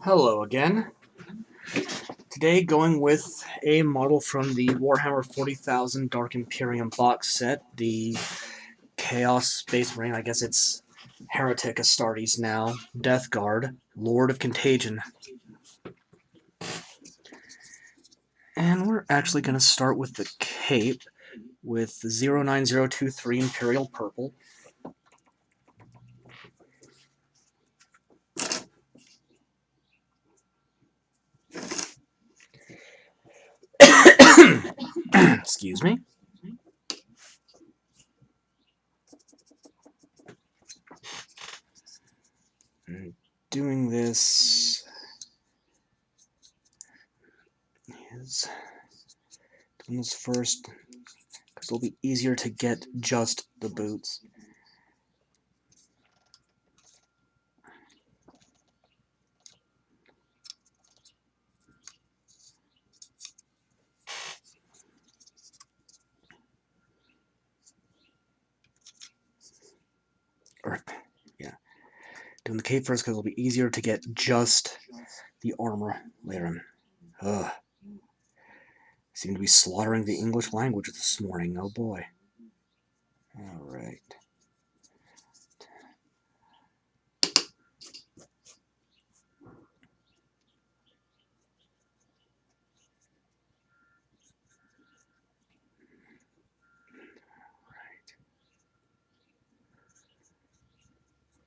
Hello again. Today going with a model from the Warhammer 40,000 Dark Imperium box set, the Chaos Space Marine, I guess it's Heretic Astartes now, Death Guard, Lord of Contagion. And we're actually going to start with the cape with 09023 Imperial Purple. Excuse me. And doing this first because it'll be easier to get just the boots. Doing the cape first because it'll be easier to get just the armor later. Ugh. Seem to be slaughtering the English language this morning. Oh boy. Alright.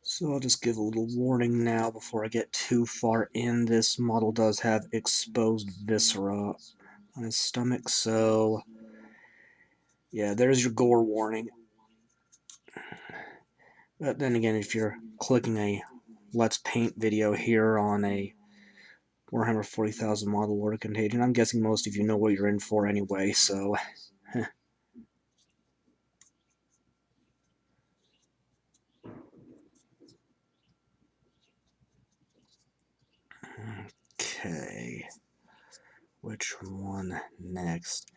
So I'll just give a little warning now before I get too far in. This model does have exposed viscera on his stomach, so yeah, there's your gore warning. But then again, if you're clicking a Let's Paint video here on a Warhammer 40,000 model Lord of Contagion, I'm guessing most of you know what you're in for anyway, so okay, which one next?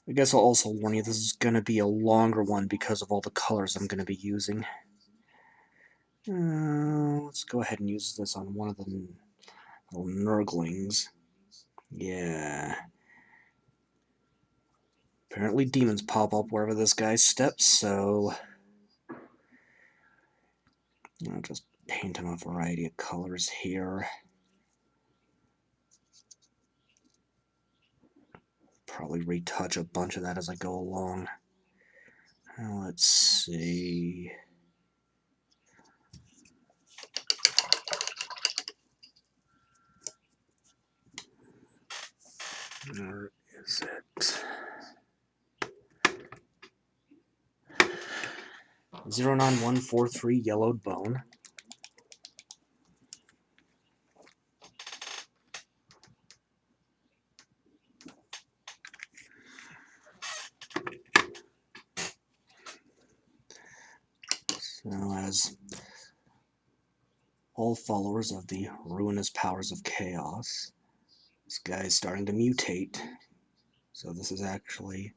I guess I'll also warn you, this is going to be a longer one because of all the colors I'm going to be using. Let's go ahead and use this on one of the little Nurglings. Yeah. Apparently demons pop up wherever this guy steps, so I'll just paint him a variety of colors here. Probably retouch a bunch of that as I go along. Let's see. Where is it? 09143 Yellowed Bone. So, as all followers of the ruinous powers of chaos, this guy is starting to mutate. So this is actually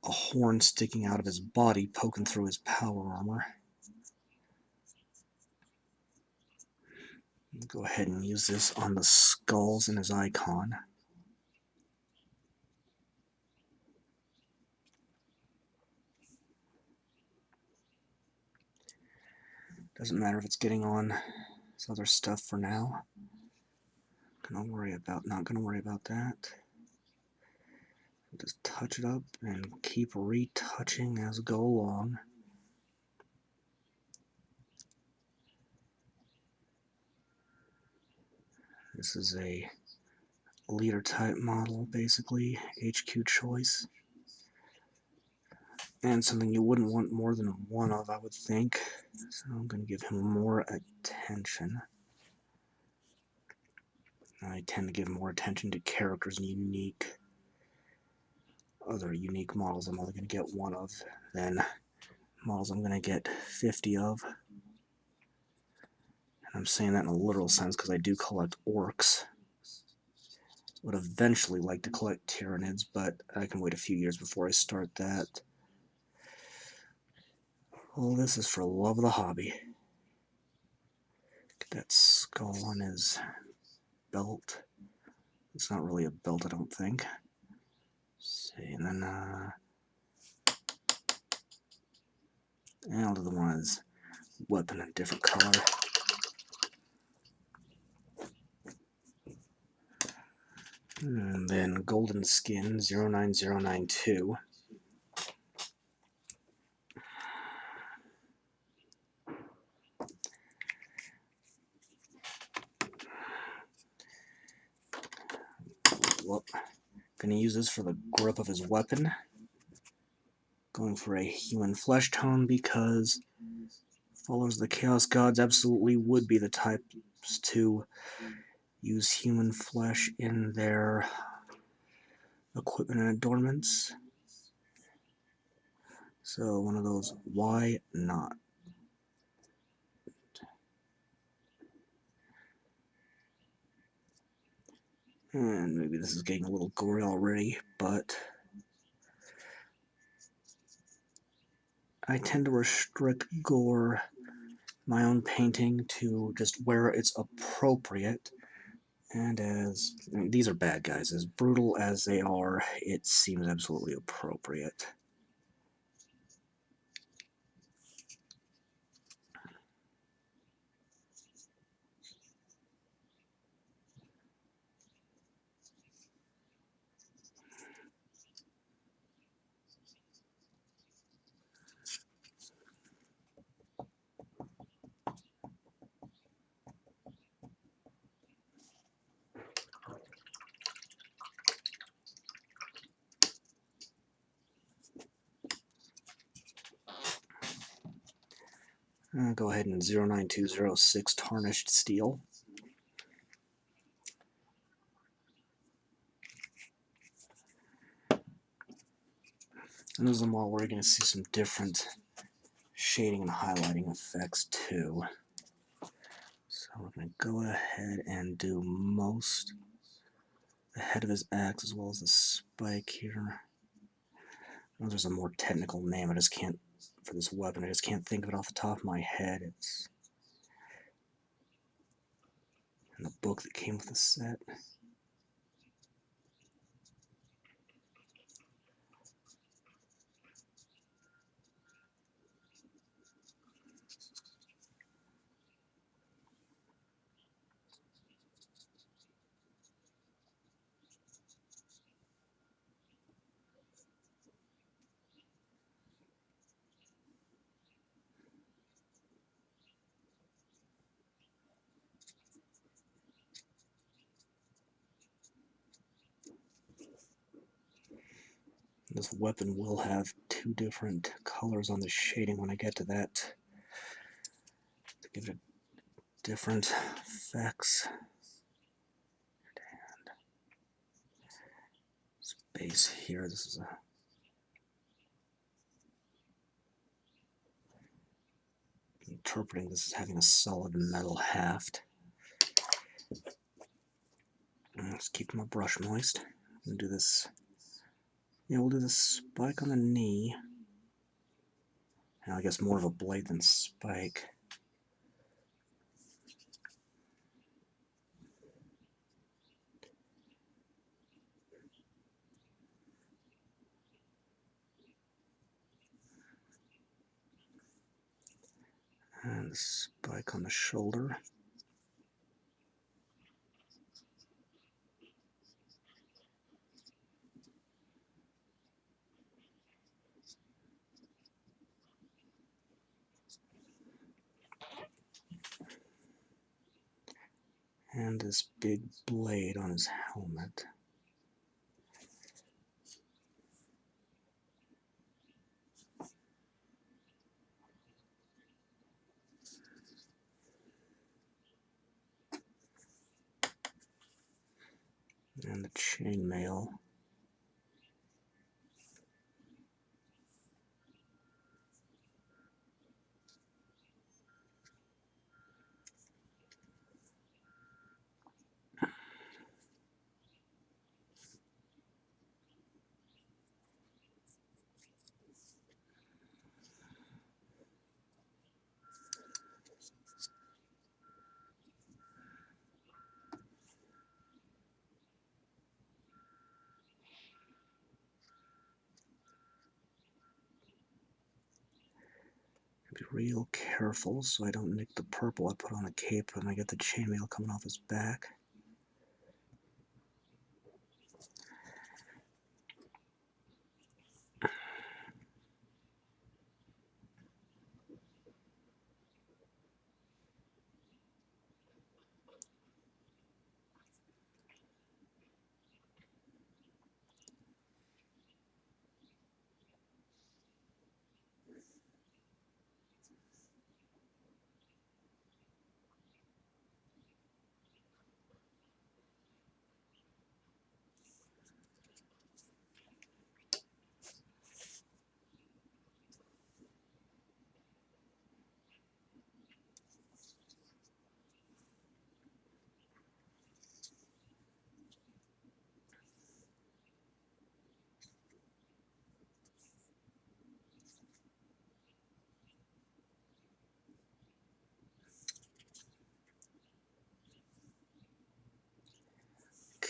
a horn sticking out of his body, poking through his power armor. Go ahead and use this on the skulls in his icon. Doesn't matter if it's getting on this other stuff for now. Not gonna worry about that. Just touch it up and keep retouching as we go along. This is a leader type model, basically, HQ choice. And something you wouldn't want more than one of, I would think. So I'm going to give him more attention. I tend to give more attention to characters and other unique models I'm only going to get one of, than models I'm going to get 50 of. And I'm saying that in a literal sense because I do collect orcs. Would eventually like to collect Tyranids, but I can wait a few years before I start that. All this is for love of the hobby. Get that go on his belt. It's not really a belt, I don't think. Let's see, and then and I'll do the one on his weapon in a different color. And then Golden Skin 09092. Whoop. Gonna use this for the grip of his weapon. Going for a human flesh tone because followers of the Chaos Gods absolutely would be the types to use human flesh in their equipment and adornments. So one of those, why not? And maybe this is getting a little gory already, but I tend to restrict gore my own painting to just where it's appropriate. And these are bad guys, as brutal as they are, it seems absolutely appropriate. Go ahead and 09206 Tarnished Steel. And this is a model where you're going to see some different shading and highlighting effects too. So we're going to go ahead and do most the head of his axe as well as the spike here. I know there's a more technical name, I just can't, for this weapon, I just can't think of it off the top of my head. It's in the book that came with the set. This weapon will have two different colors on the shading when I get to that, to give it different effects. And this base here, this is a interpreting this as having a solid metal haft. Let's keep my brush moist. And do this. Yeah, we'll do the spike on the knee. And I guess more of a blade than spike. And the spike on the shoulder. And this big blade on his helmet. And the chainmail. real careful so I don't nick the purple I put on the cape when I get the chainmail coming off his back.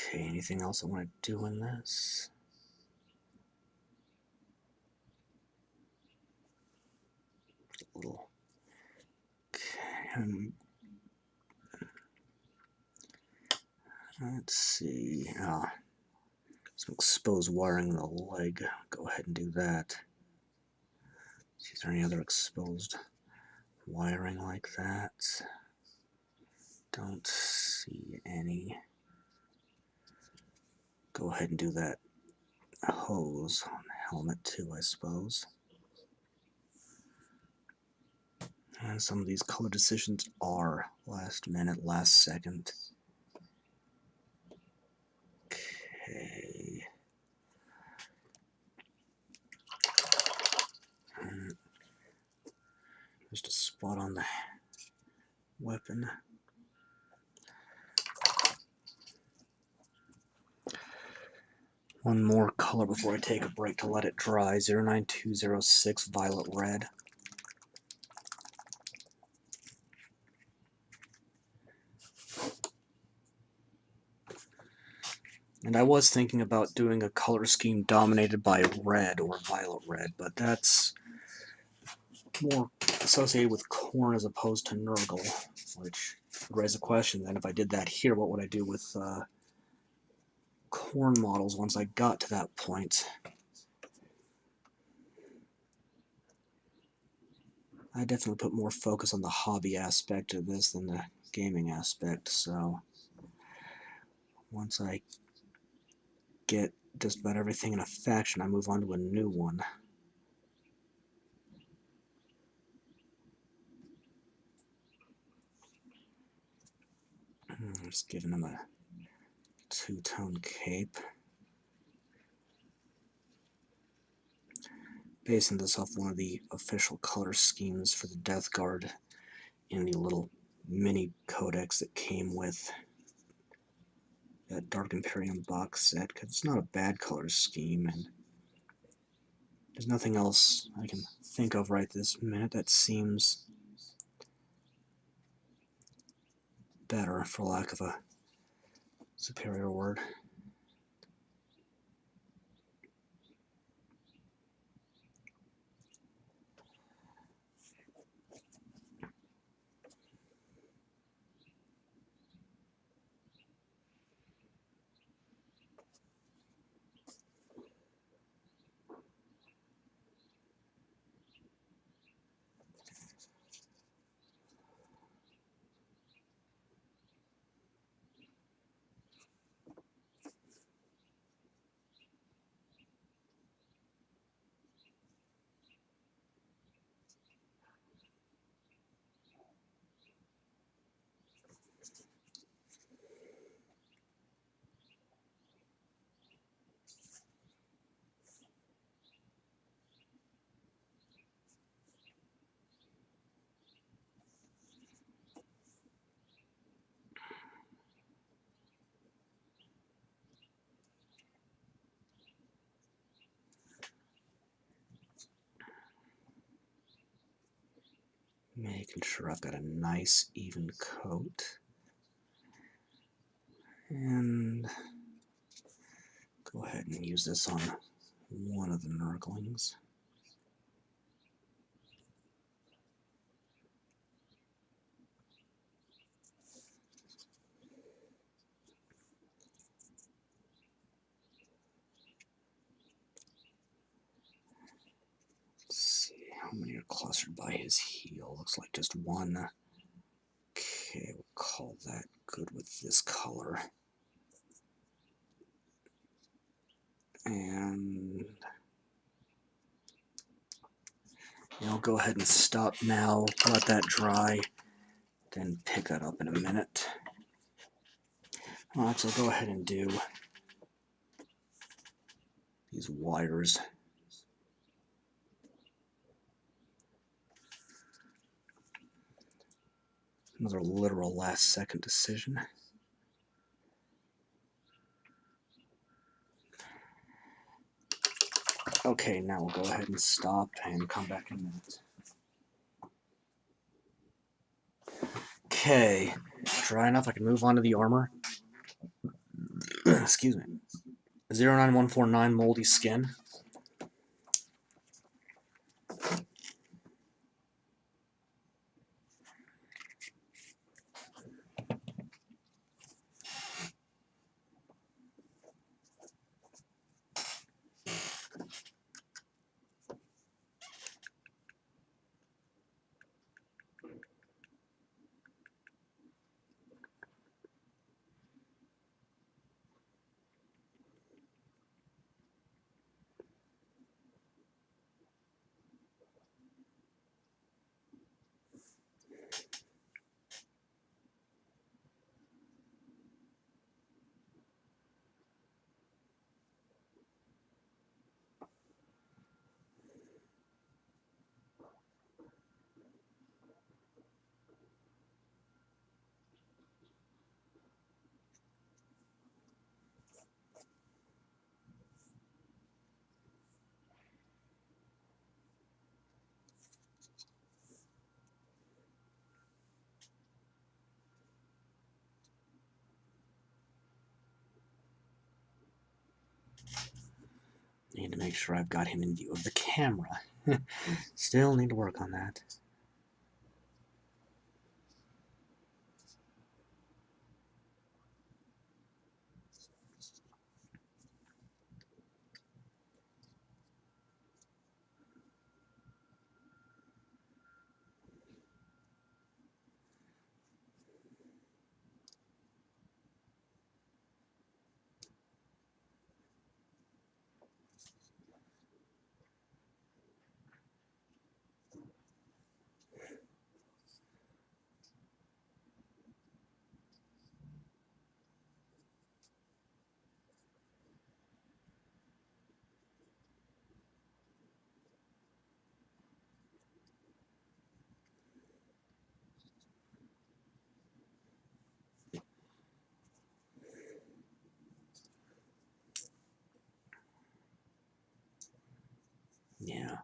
Okay, anything else I want to do in this? A little. Okay, let's see. Some exposed wiring in the leg. Go ahead and do that. Is there any other exposed wiring like that? Don't see any. Go ahead and do that hose on the helmet too, I suppose. And some of these color decisions are last minute, last second. Okay. Just a spot on the weapon. One more color before I take a break to let it dry. 09206 Violet Red. And I was thinking about doing a color scheme dominated by red or violet red, but that's more associated with corn as opposed to Nurgle, which would raise a question then if I did that here, what would I do with corn models once I got to that point? I definitely put more focus on the hobby aspect of this than the gaming aspect, so once I get just about everything in a faction, I move on to a new one. I'm just giving him a two-tone cape. Basing this off one of the official color schemes for the Death Guard in the little mini codex that came with that Dark Imperium box set, because it's not a bad color scheme, and there's nothing else I can think of right this minute that seems better, for lack of a superior word. Making sure I've got a nice even coat. And go ahead and use this on one of the Nurglings. clustered by his heel. Looks like just one. Okay, we'll call that good with this color. And I'll go ahead and stop now, let that dry, then pick that up in a minute. Alright, so I'll go ahead and do these wires. Another literal last-second decision. Okay, now we'll go ahead and stop and come back in a minute. Okay, dry enough, I can move on to the armor. Excuse me. 09149 Moldy Skin. Need to make sure I've got him in view of the camera. Still need to work on that. Yeah.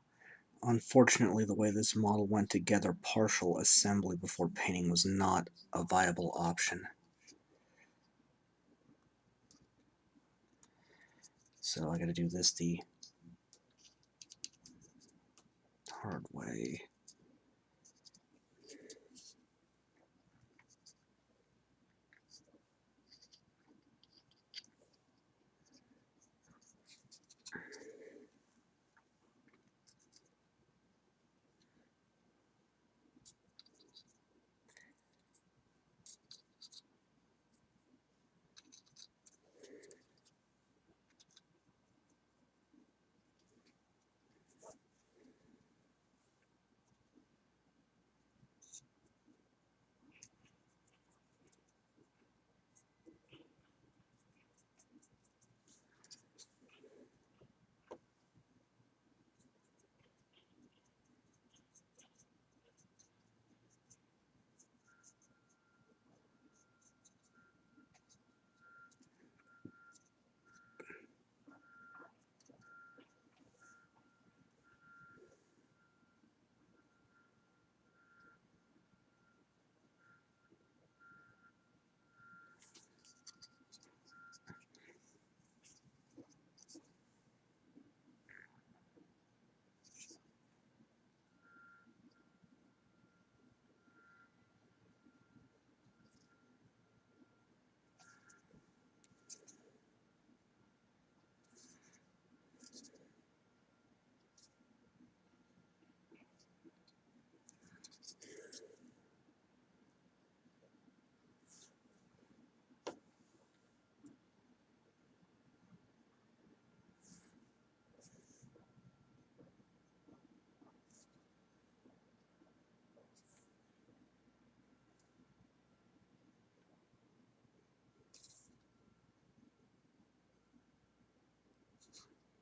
Unfortunately, the way this model went together, partial assembly before painting was not a viable option. So I gotta do this the hard way.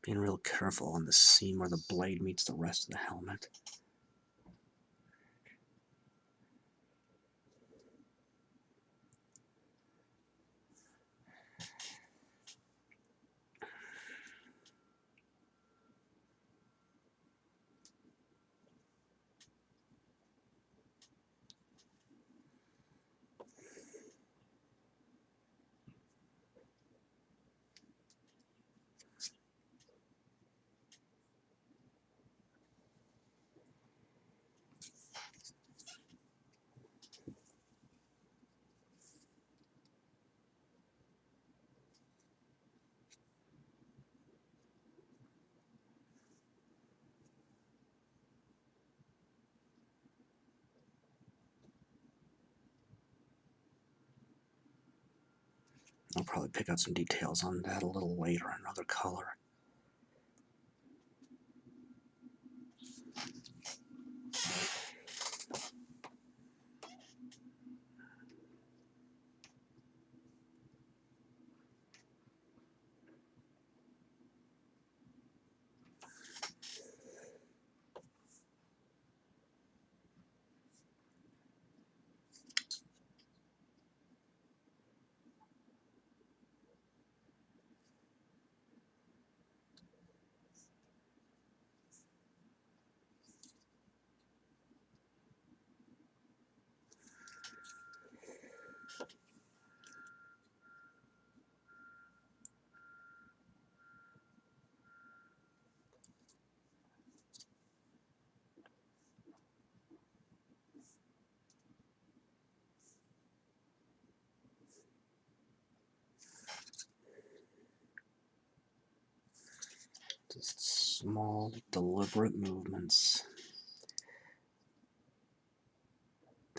Being real careful on the seam where the blade meets the rest of the helmet. I'll probably pick out some details on that a little later, another color. Just small, deliberate movements.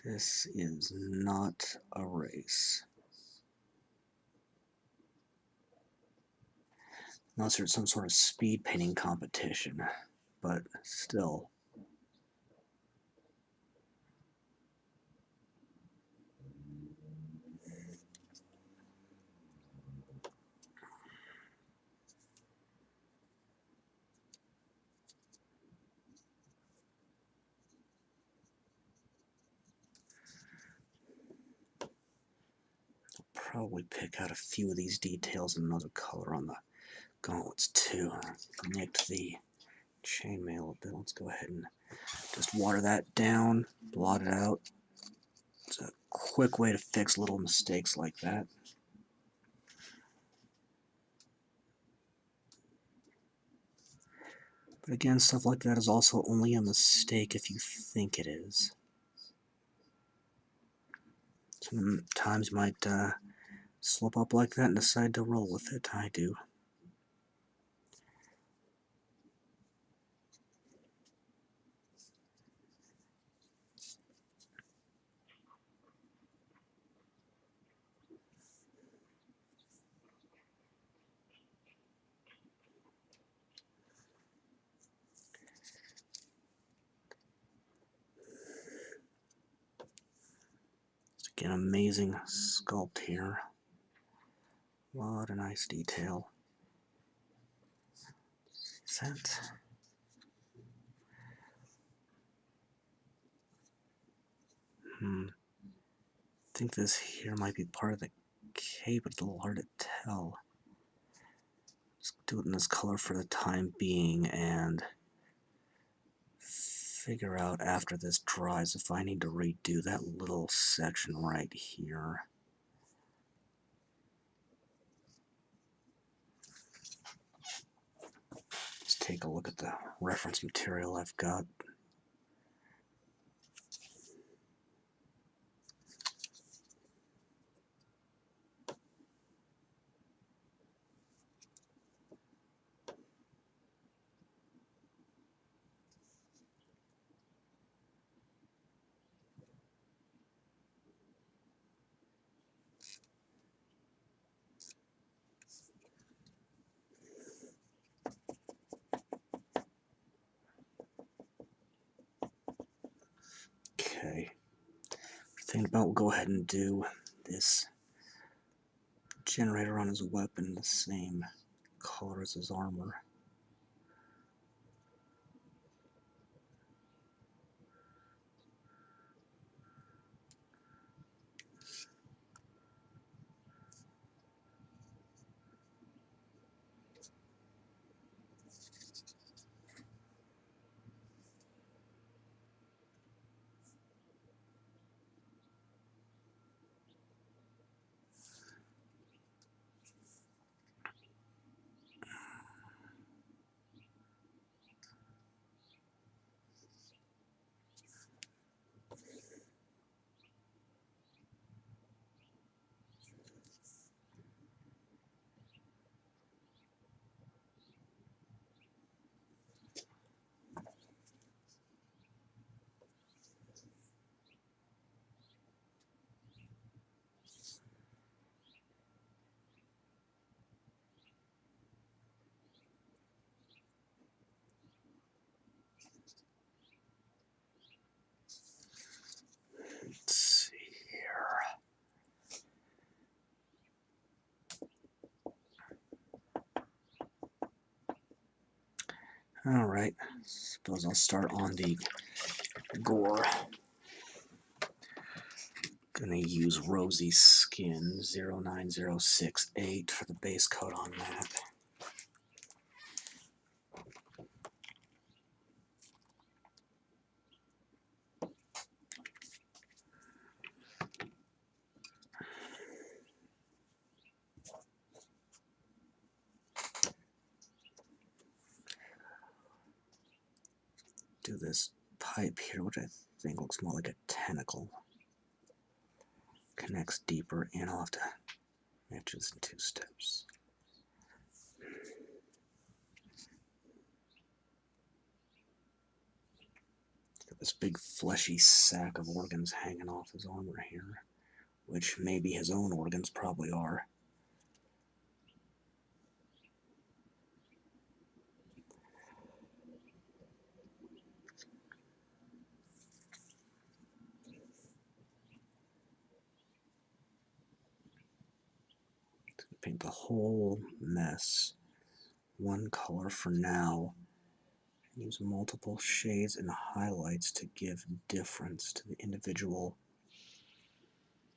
This is not a race. Unless there's some sort of speed painting competition, but still. Probably pick out a few of these details in another color on the gauntlets too. Nicked the chainmail a bit. Let's go ahead and just water that down, blot it out. It's a quick way to fix little mistakes like that. But again, stuff like that is also only a mistake if you think it is. Sometimes you might slip up like that and decide to roll with it. I do. Again, amazing sculpt here. A lot of nice detail. Set. I think this here might be part of the cape, but it's a little hard to tell. Just do it in this color for the time being and figure out after this dries if I need to redo that little section right here. Let's take a look at the reference material I've got. Okay. Thinking about we'll go ahead and do this generator on his weapon the same color as his armor. Alright, suppose I'll start on the gore. Gonna use Rosy Skin 09068 for the base coat on that. Do this pipe here, which I think looks more like a tentacle. Connects deeper, and I'll have to match this in 2 steps. Got this big fleshy sack of organs hanging off his armor here, which maybe his own organs probably are. Paint the whole mess one color for now. Use multiple shades and highlights to give difference to the individual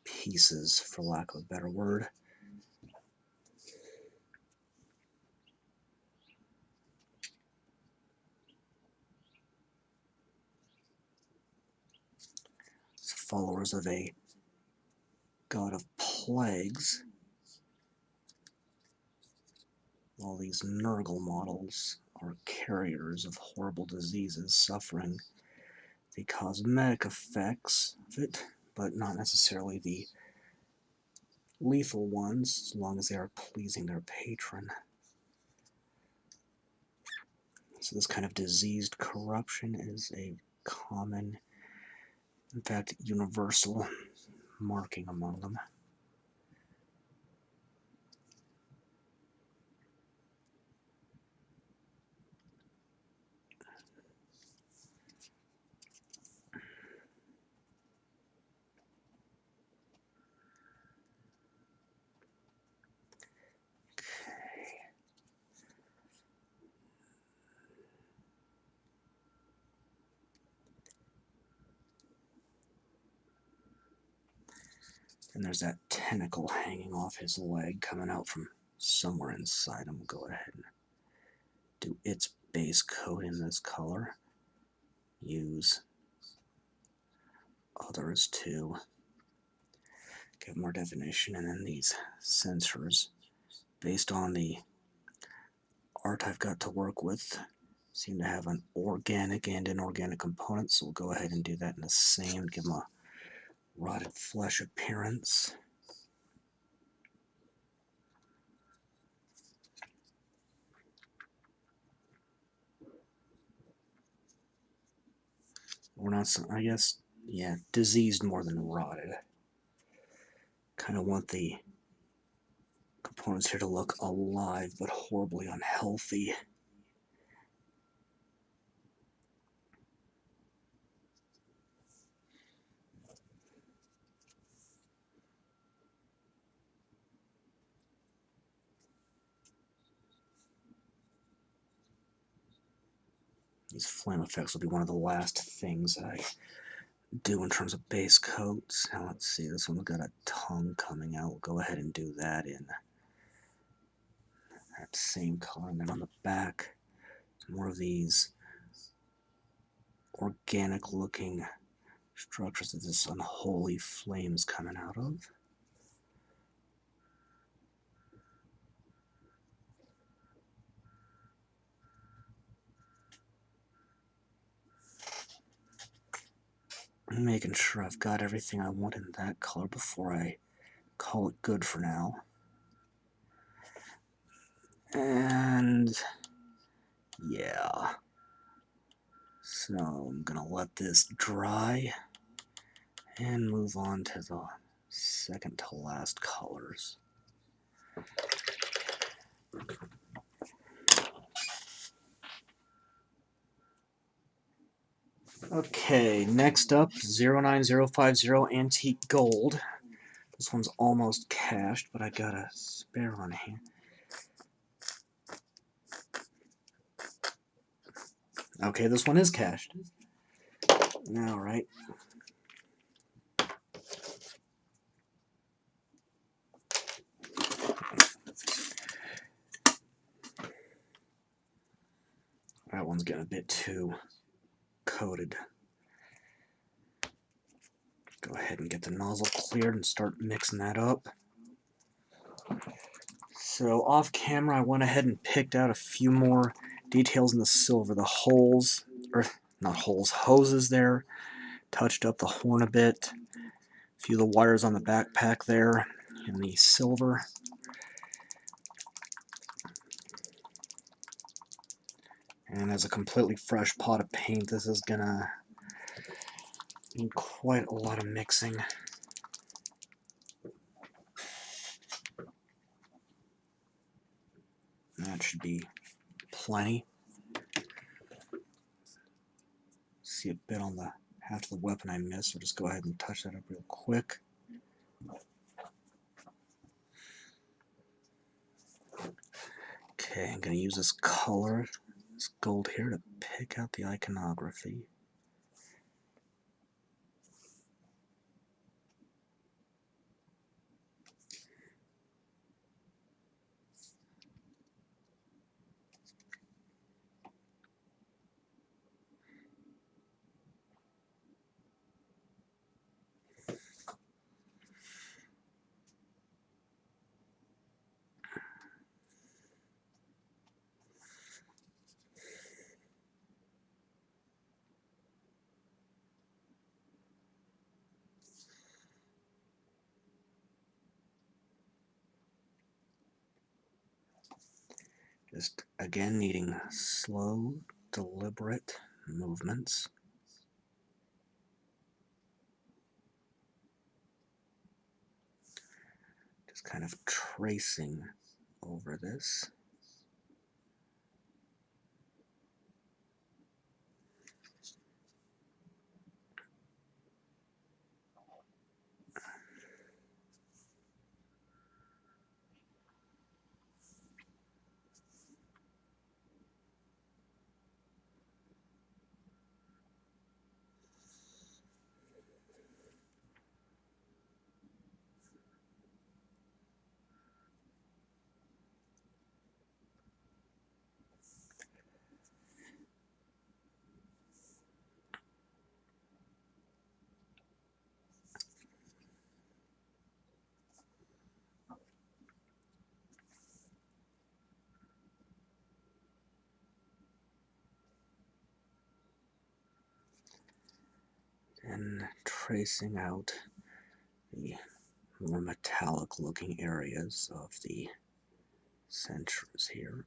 pieces, for lack of a better word. As followers of a god of plagues, all these Nurgle models are carriers of horrible diseases, suffering the cosmetic effects of it, but not necessarily the lethal ones, as long as they are pleasing their patron. So this kind of diseased corruption is a common, in fact universal, marking among them. And there's that tentacle hanging off his leg coming out from somewhere inside him. We'll go ahead and do its base coat in this color. Use others to get more definition, and then these sensors, based on the art I've got to work with, seem to have an organic and inorganic component, so we'll go ahead and do that in the same, give them a rotted flesh appearance. We're not, I guess, yeah, diseased more than rotted. Kind of want the components here to look alive, but horribly unhealthy. These flame effects will be one of the last things I do in terms of base coats. Now let's see, this one's got a tongue coming out. We'll go ahead and do that in that same color. And then on the back, more of these organic looking structures that this unholy flame's coming out of. I'm making sure I've got everything I want in that color before I call it good for now. And yeah, so I'm gonna let this dry and move on to the second to last colors. Okay, next up, 09050 Antique Gold. This one's almost cashed, but I got a spare on hand. Okay, this one is cached. All right. That one's getting a bit too coated. Go ahead and get the nozzle cleared and start mixing that up. So off camera, I went ahead and picked out a few more details in the silver. The holes, or not holes, hoses there. Touched up the horn a bit. A few of the wires on the backpack there in the silver. And as a completely fresh pot of paint, this is gonna need quite a lot of mixing. That should be plenty. See a bit on the half of the weapon I missed, so just go ahead and touch that up real quick. Okay, I'm going to use this color, this gold here, to pick out the iconography. Just, again, needing slow, deliberate movements. Just kind of tracing over this. And tracing out the more metallic looking areas of the centers here.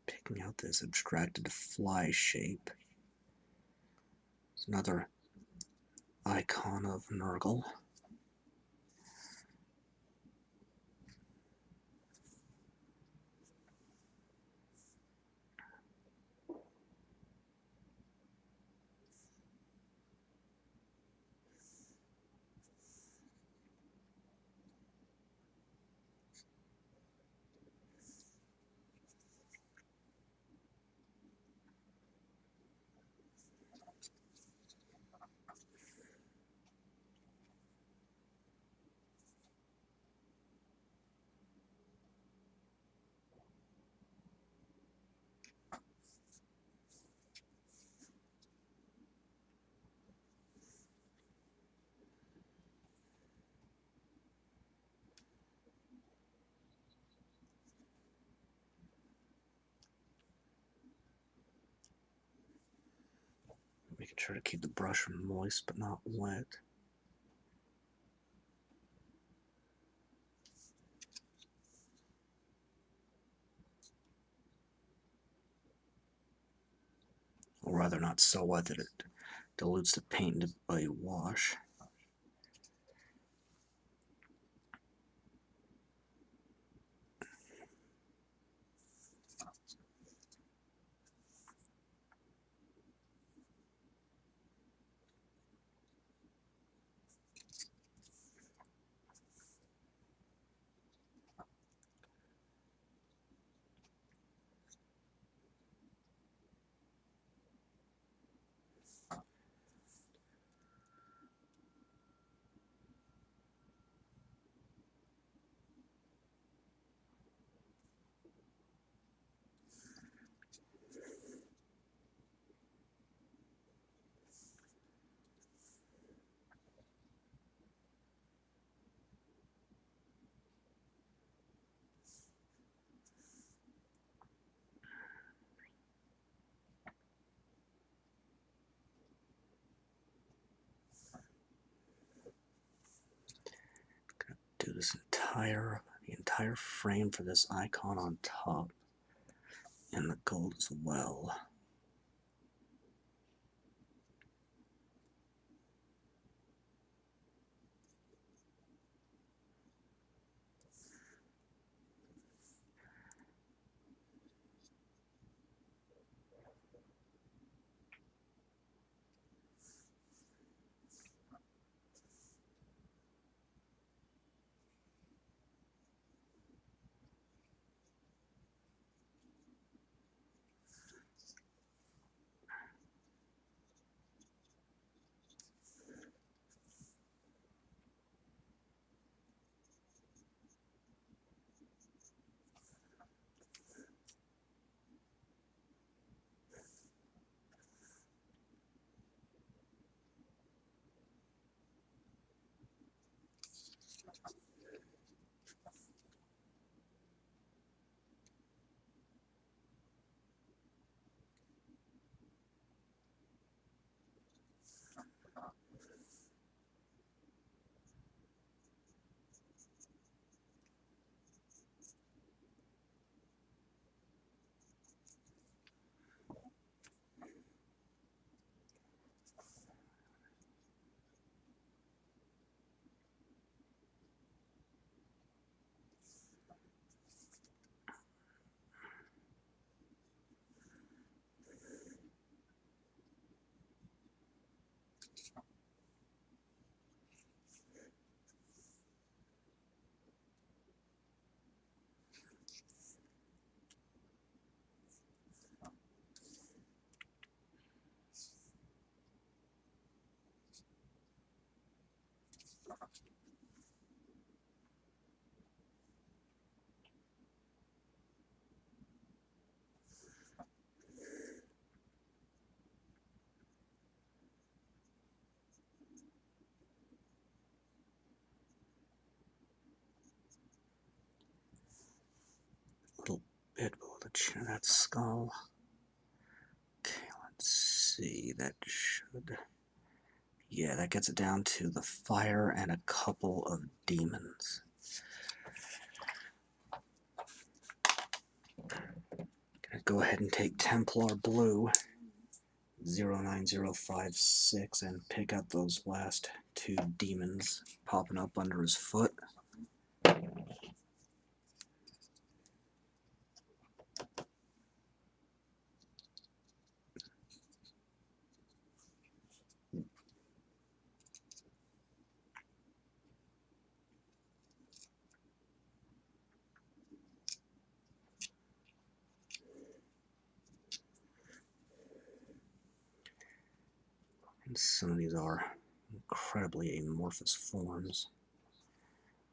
Picking out this abstracted fly shape. It's another icon of Nurgle. Making sure to keep the brush moist but not wet. Or rather, not so wet that it dilutes the paint into a wash. Do the entire frame for this icon on top, and the gold as well. A little bit below the chin of that skull. Okay, let's see. That should... Yeah, that gets it down to the fire and a couple of demons. Gonna go ahead and take Templar Blue 09056 and pick up those last two demons popping up under his foot. And some of these are incredibly amorphous forms.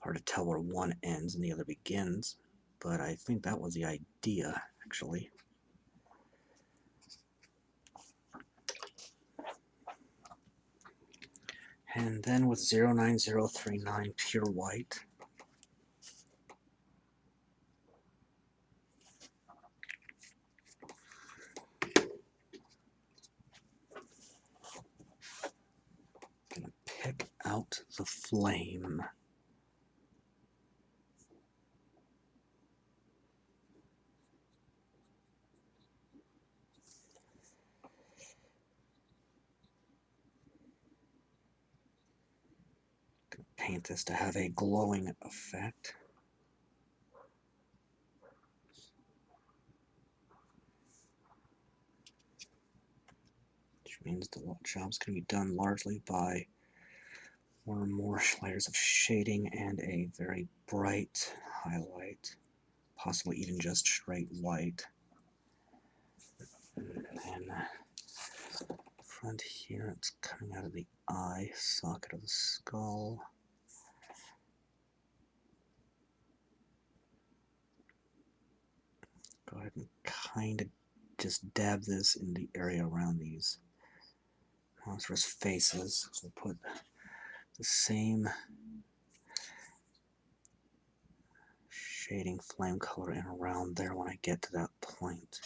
Hard to tell where one ends and the other begins, but I think that was the idea, actually. And then with 09039 pure white, flame. Paint this to have a glowing effect. Which means the job's going to be done largely by one or more layers of shading and a very bright highlight, possibly even just straight white. And then front here, it's coming out of the eye socket of the skull. Go ahead and kind of just dab this in the area around these monstrous faces. We'll put the same shading flame color in around there when I get to that point.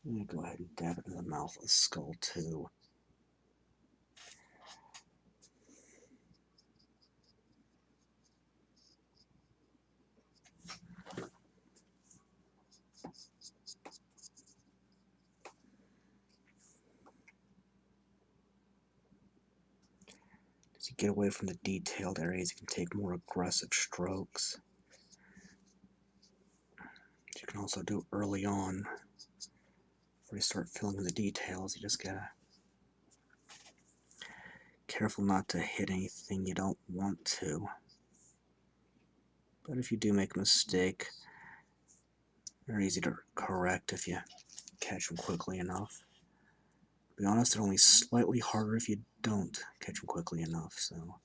I'm going to go ahead and dab it in the mouth of the skull too. As you get away from the detailed areas, you can take more aggressive strokes. You can also do early on. Before you start filling in the details, you just gotta careful not to hit anything you don't want to. But if you do make a mistake, they're easy to correct if you catch them quickly enough. To be honest, they're only slightly harder if you don't catch them quickly enough, so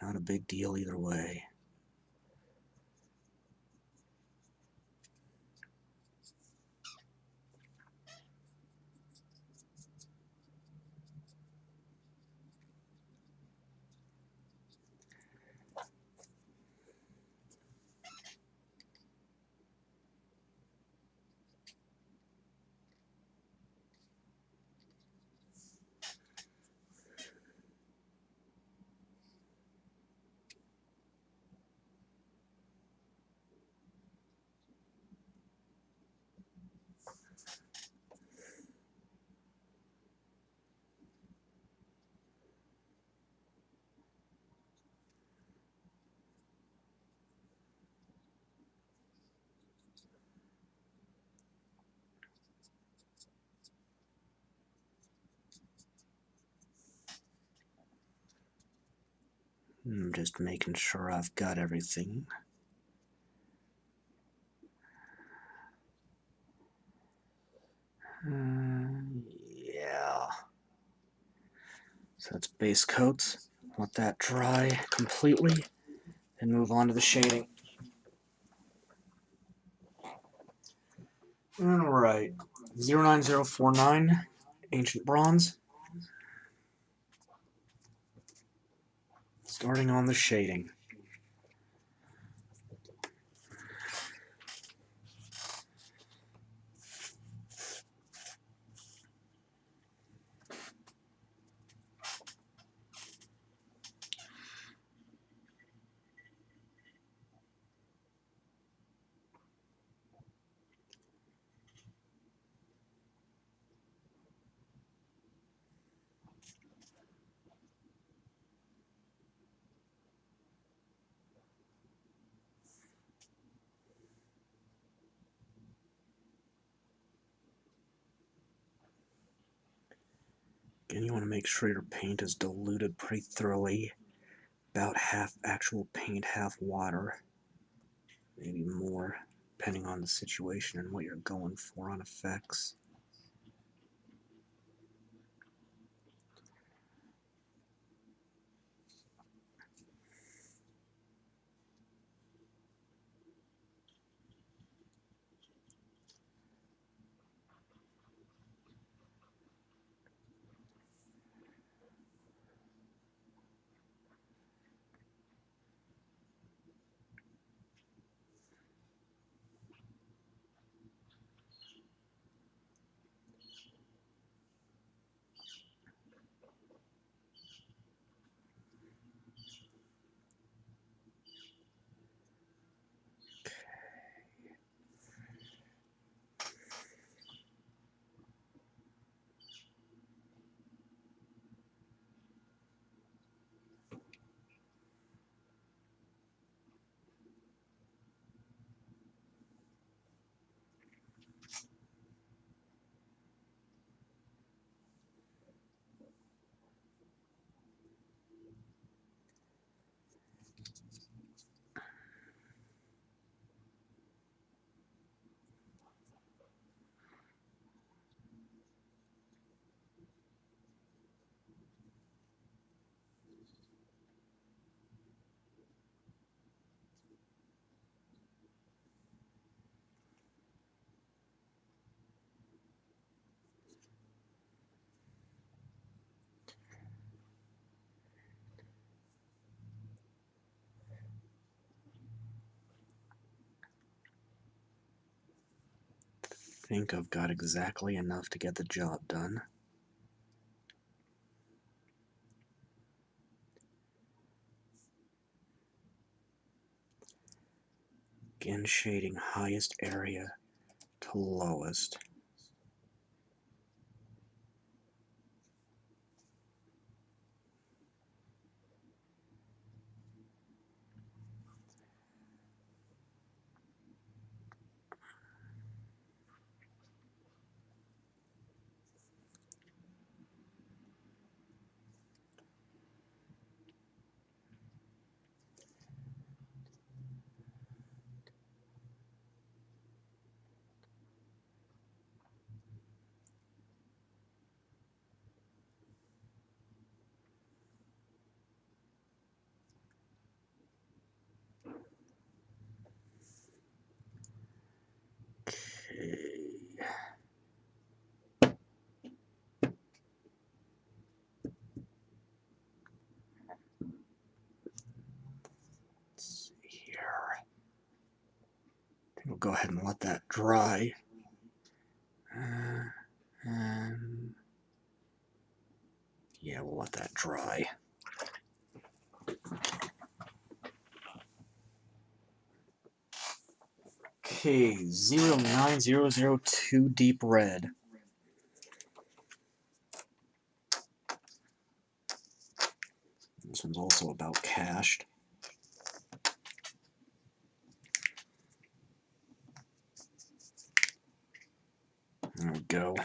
not a big deal either way. I'm just making sure I've got everything. Yeah. So that's base coats. Let that dry completely, then move on to the shading. Alright, 09049, Ancient Bronze. Starting on the shading. Again, you want to make sure your paint is diluted pretty thoroughly. About half actual paint, half water. Maybe more, depending on the situation and what you're going for on effects. think I've got exactly enough to get the job done. Again, shading highest area to lowest. We'll go ahead and let that dry. And yeah, we'll let that dry. Okay, 09002 deep red. This one's also about cached. There we go.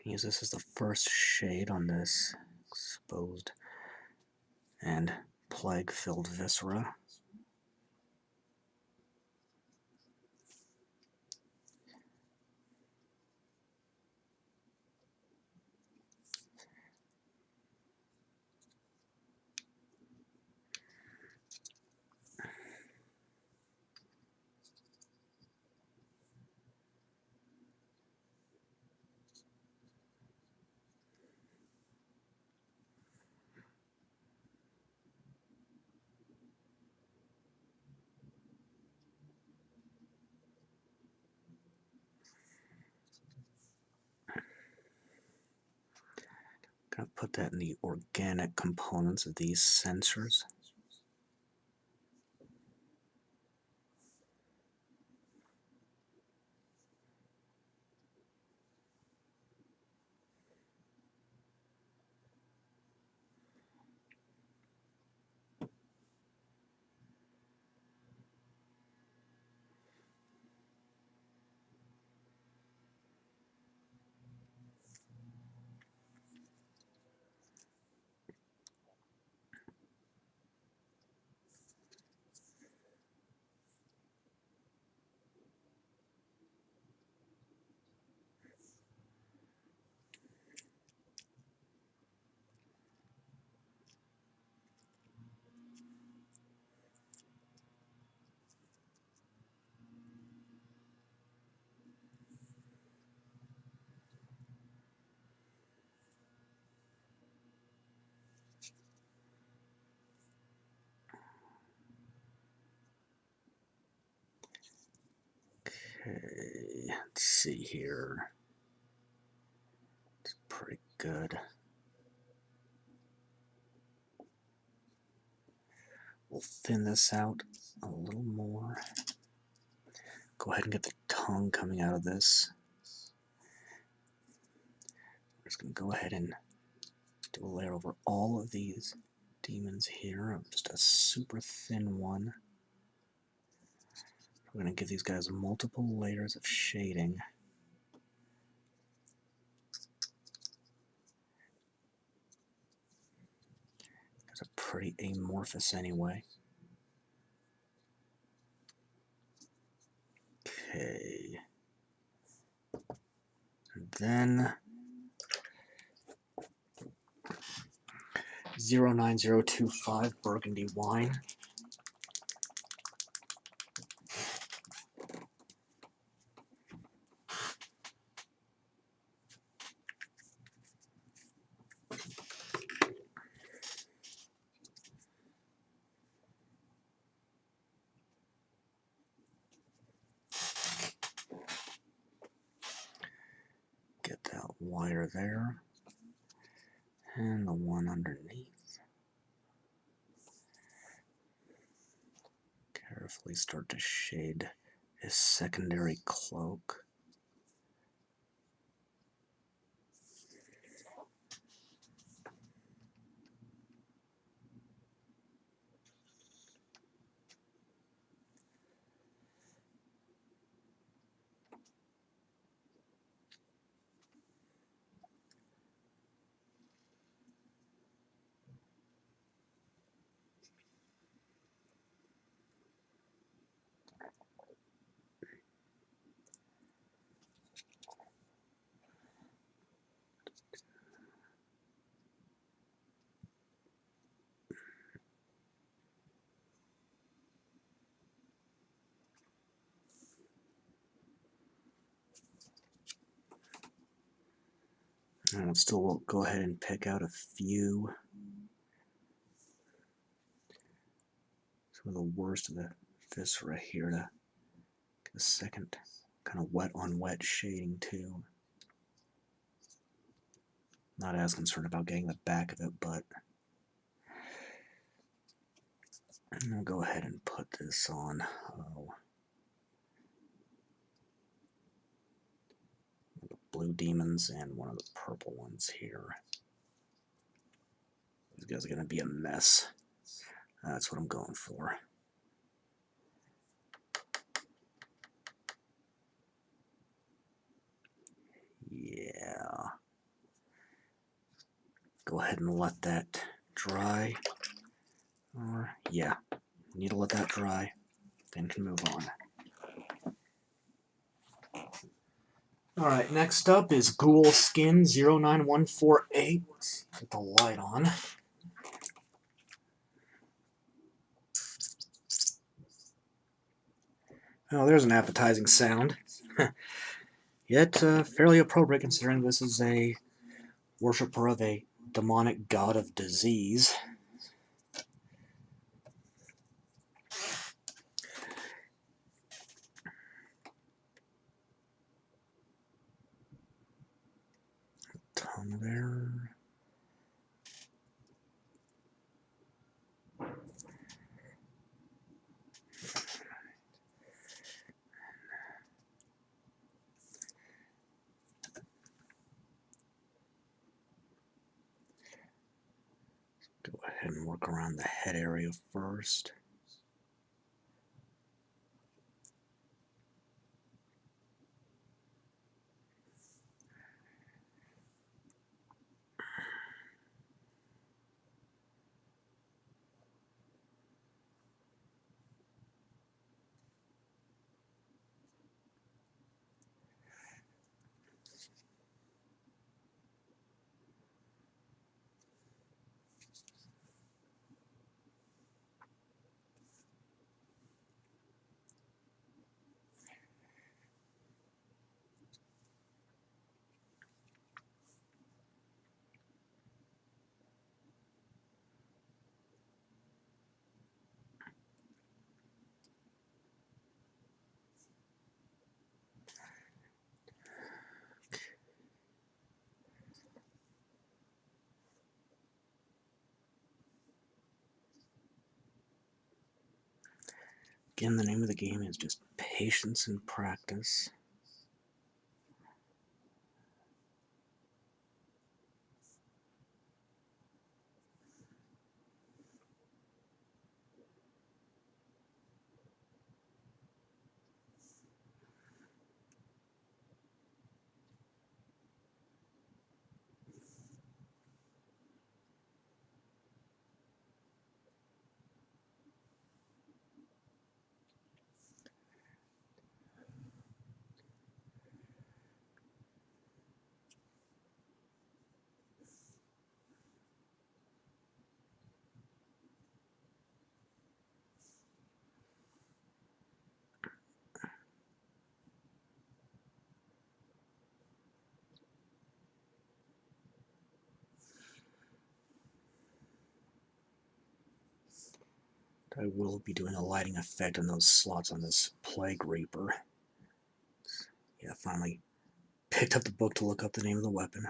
Can use this as the first shade on this exposed and plague-filled viscera. Gonna put that in the organic components of these sensors. Okay, let's see here. It's pretty good. We'll thin this out a little more. Go ahead and get the tongue coming out of this. We're just going to go ahead and do a layer over all of these demons here. Just a super thin one. We're going to give these guys multiple layers of shading. These are pretty amorphous anyway. Okay. And then 09025 Burgundy wine. Get that wire there. And the one underneath. Carefully start to shade his secondary cloak. And we'll still go ahead and pick out a few. Some of the worst of the viscera here to get a second kind of wet on wet shading too. Not as concerned about getting the back of it, but I'll go ahead and put this on. The blue demons and one of the purple ones here. These guys are going to be a mess. That's what I'm going for. Yeah. Go ahead and let that dry. Or, yeah, need to let that dry, then can move on. Alright, next up is Ghoul Skin 09148. Let's get the light on. Oh, there's an appetizing sound. Yet fairly appropriate considering this is a worshipper of a demonic god of disease. Tongue there. Go ahead and work around the head area first. Again, the name of the game is just patience and practice. I will be doing a lighting effect on those slots on this Plague Reaper. Yeah, finally picked up the book to look up the name of the weapon.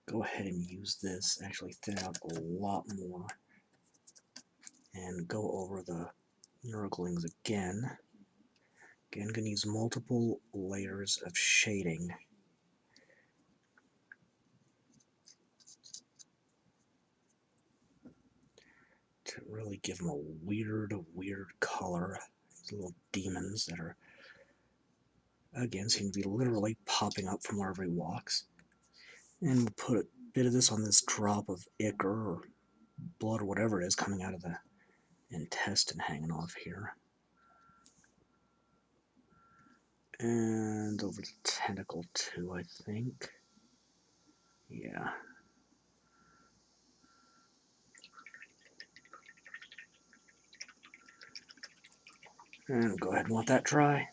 Go ahead and use this, actually thin out a lot more, and go over the Nurglings again. Again, going to use multiple layers of shading. To really give them a weird color. These little demons that are, again, seem to be literally popping up from wherever he walks. And we'll put a bit of this on this drop of ichor or blood or whatever it is coming out of the intestine hanging off here. And over the tentacle too, I think. Yeah. And go ahead and let that dry.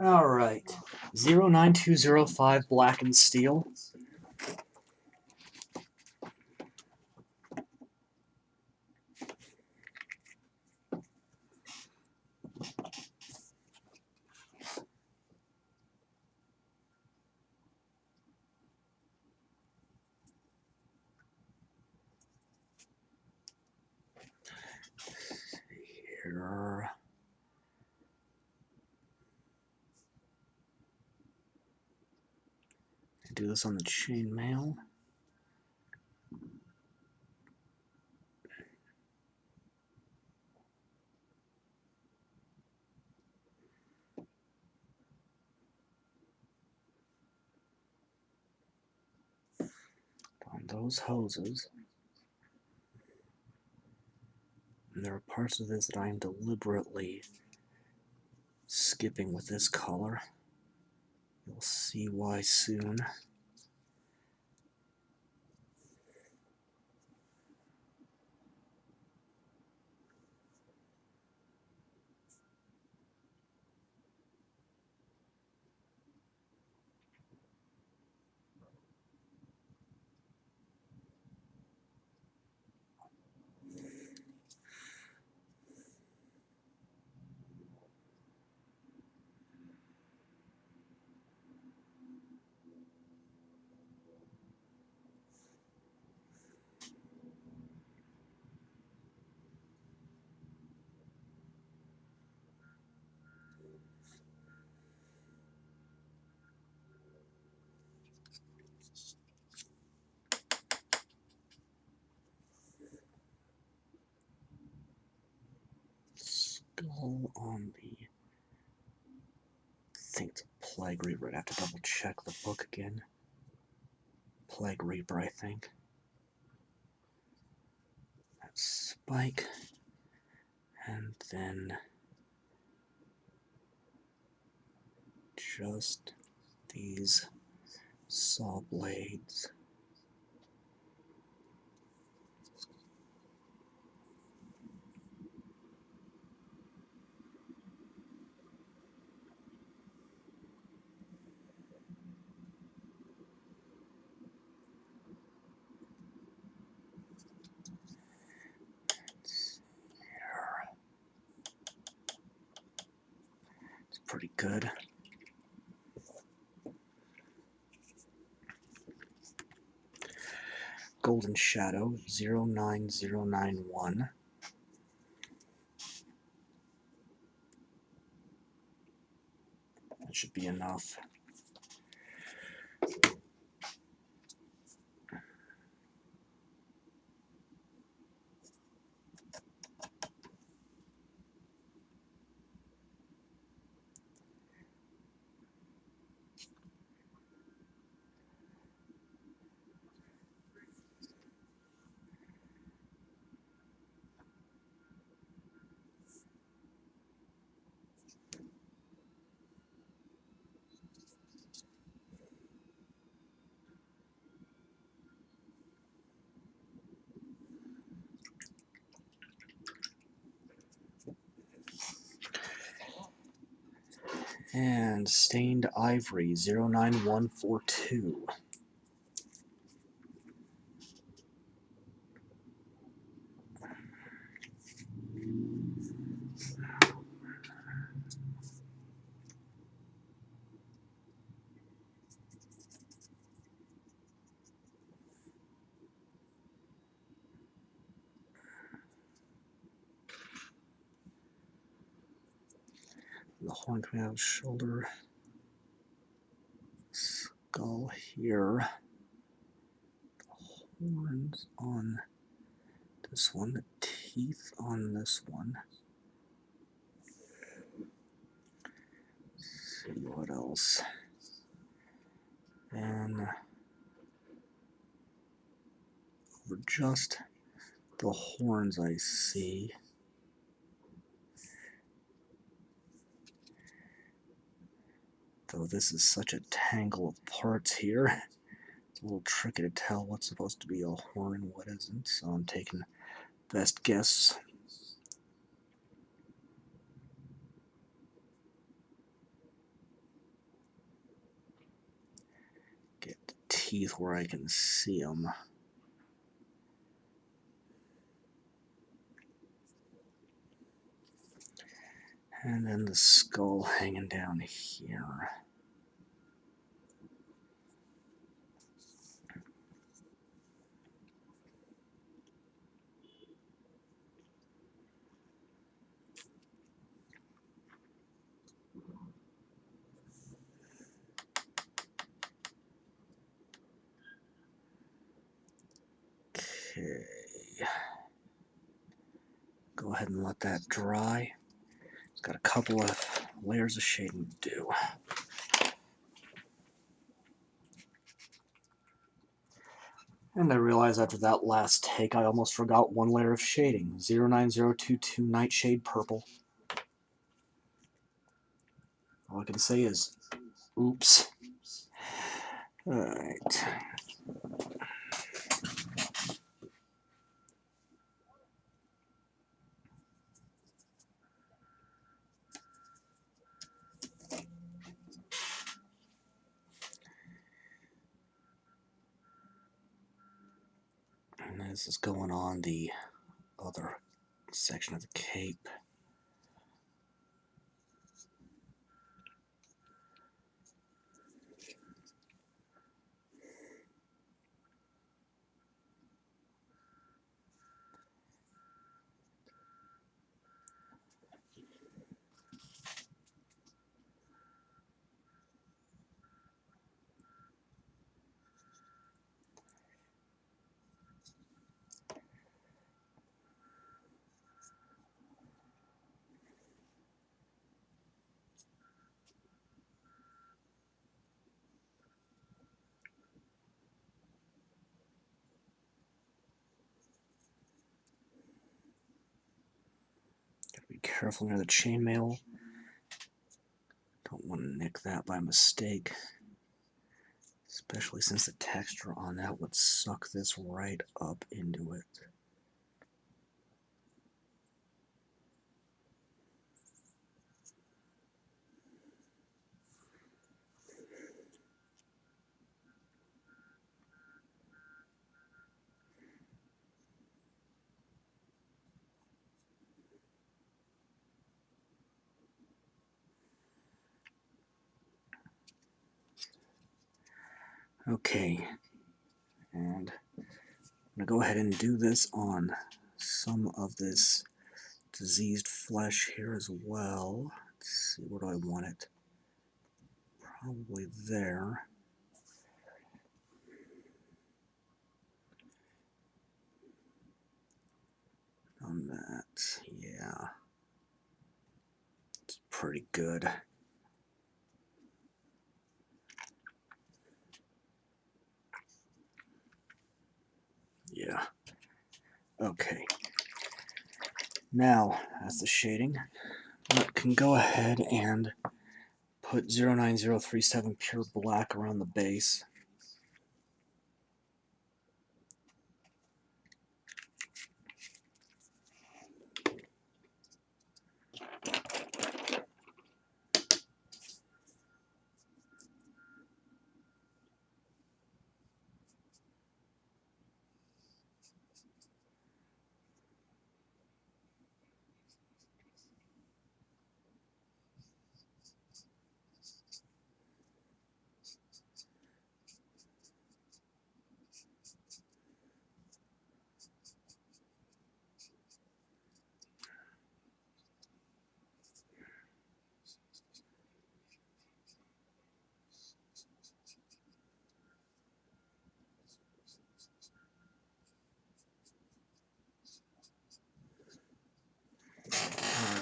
Alright. 09205 Blackened Steel. Here. Do this on the chainmail. On those hoses. And there are parts of this that I am deliberately skipping with this color. You'll see why soon. Skull on the... I think it's a Plague Reaper. I'd have to double check the book again. Plague Reaper, I think. spike, and then just these saw blades. It's pretty good. Golden Shadow 09091. That should be enough. And Stained Ivory 09142. The horn coming out of the shoulder, skull here, the horns on this one, the teeth on this one. Let's see what else. And over just the horns I see. Though this is such a tangle of parts here, it's a little tricky to tell what's supposed to be a horn and what isn't, so I'm taking best guess. Get the teeth where I can see them. And then the skull hanging down here. Okay. Go ahead and let that dry. It's got a couple of layers of shading to do. And I realized after that last take I almost forgot one layer of shading. 09022 Nightshade Purple. All I can say is, oops. Alright. And this is going on the other section of the cape. Be careful near the chainmail. Don't want to nick that by mistake. Especially since the texture on that would suck this right up into it. Okay, and I'm going to go ahead and do this on some of this diseased flesh here as well. Let's see, where do I want it? Probably there. On that, yeah. It's pretty good. Yeah. Okay. Now, as the shading, I can go ahead and put 09037 pure black around the base.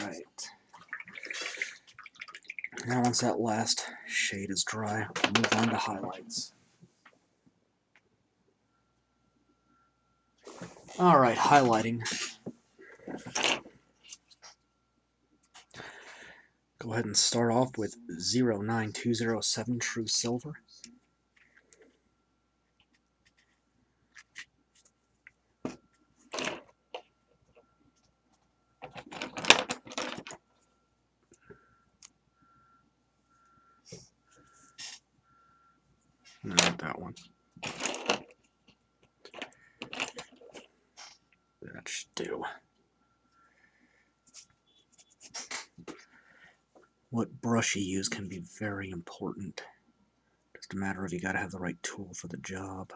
Alright. Now once that last shade is dry, we'll move on to highlights. Alright, highlighting. Go ahead and start off with 09207 True Silver. Not that one. That should do. What brush you use can be very important. Just a matter of you gotta have the right tool for the job.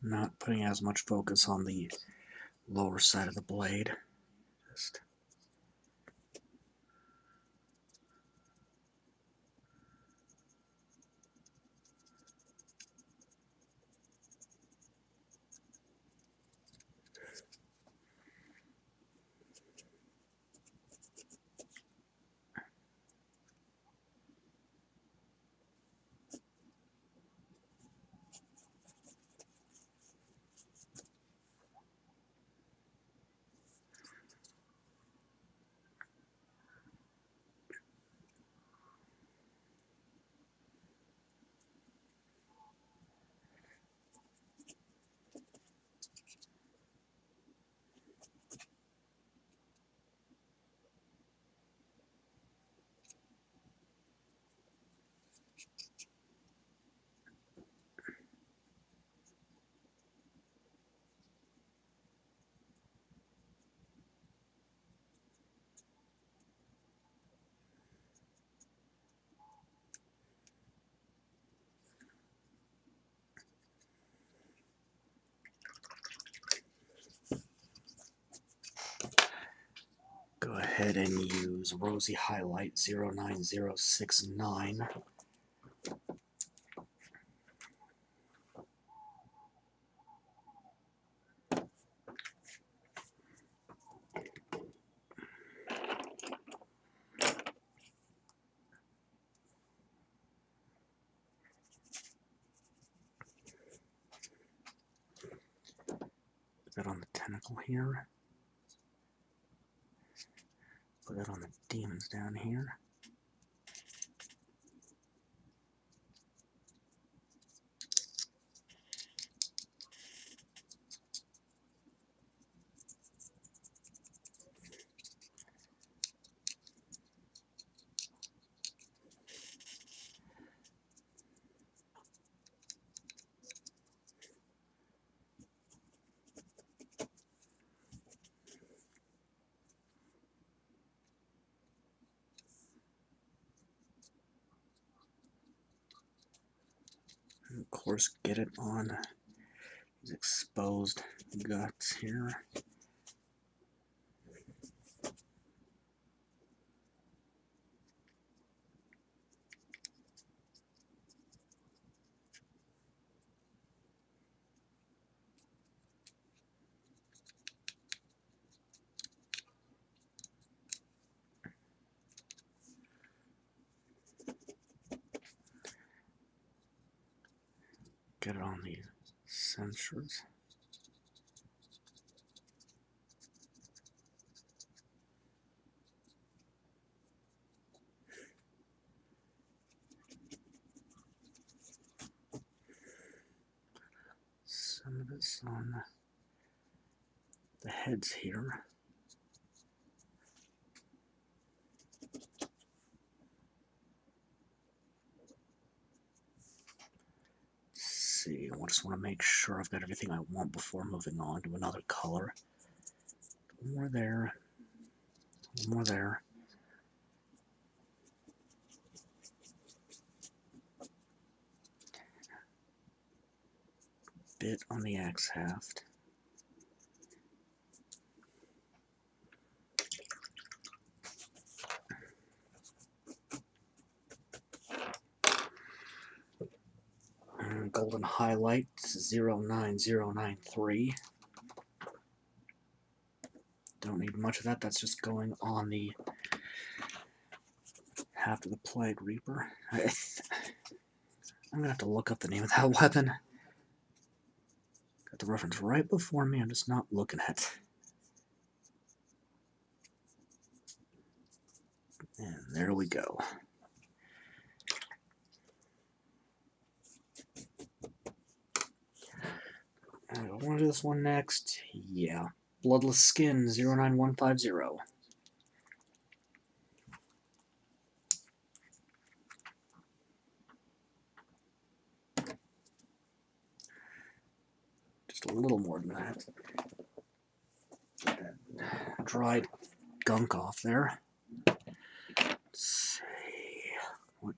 Not putting as much focus on the lower side of the blade. Just ahead and use Rosy Highlight 09069. Put that on the tentacle here. Put that on the demons down here. And of course, get it on his exposed guts here. Get it on these sensors. Some of this on the heads here. See, I just want to make sure I've got everything I want before moving on to another color. One more there. One more there. Bit on the axe haft. And golden highlight 09093. Don't need much of that. That's just going on the haft of the Plague Reaper. I'm gonna have to look up the name of that weapon. Got the reference right before me. I'm just not looking at it. And there we go. I want to do this one next. Yeah. Bloodless Skin 09150. Just a little more than that. Get that dried gunk off there. Let's see. What?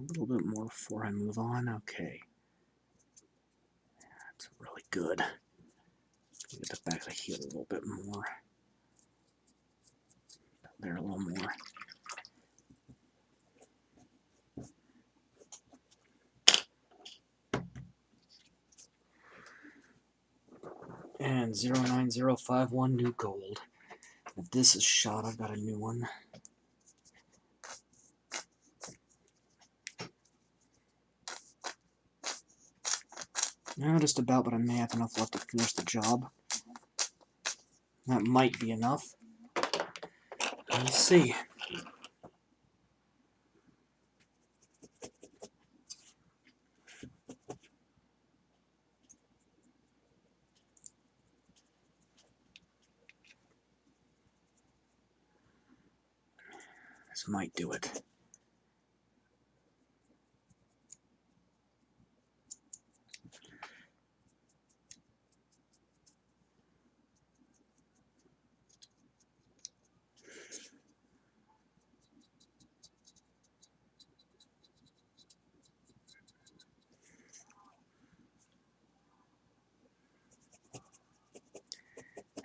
little bit more before I move on. Okay. That's really good. Get the back of the heel a little bit more. There, a little more. And 09051 new gold. If this is shot, I've got a new one. No, just about, but I may have enough left to finish the job. That might be enough. We'll see. This might do it.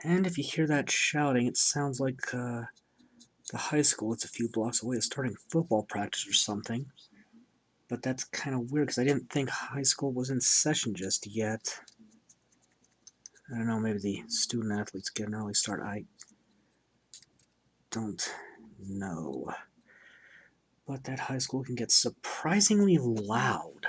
And if you hear that shouting, it sounds like the high school. It's a few blocks away. It's starting football practice or something. But that's kind of weird because I didn't think high school was in session just yet. I don't know, maybe the student athletes get an early start. I don't know. But that high school can get surprisingly loud.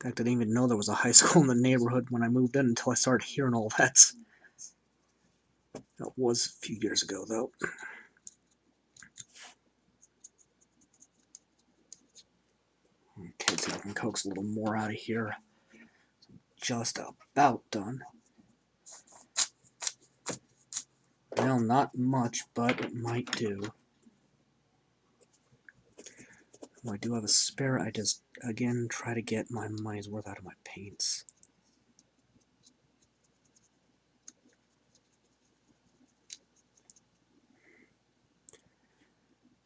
In fact, I didn't even know there was a high school in the neighborhood when I moved in until I started hearing all that. That was a few years ago, though. Okay, so I can coax a little more out of here. Just about done. Well, not much, but it might do. Well, I do have a spare. I just, again, try to get my money's worth out of my paints.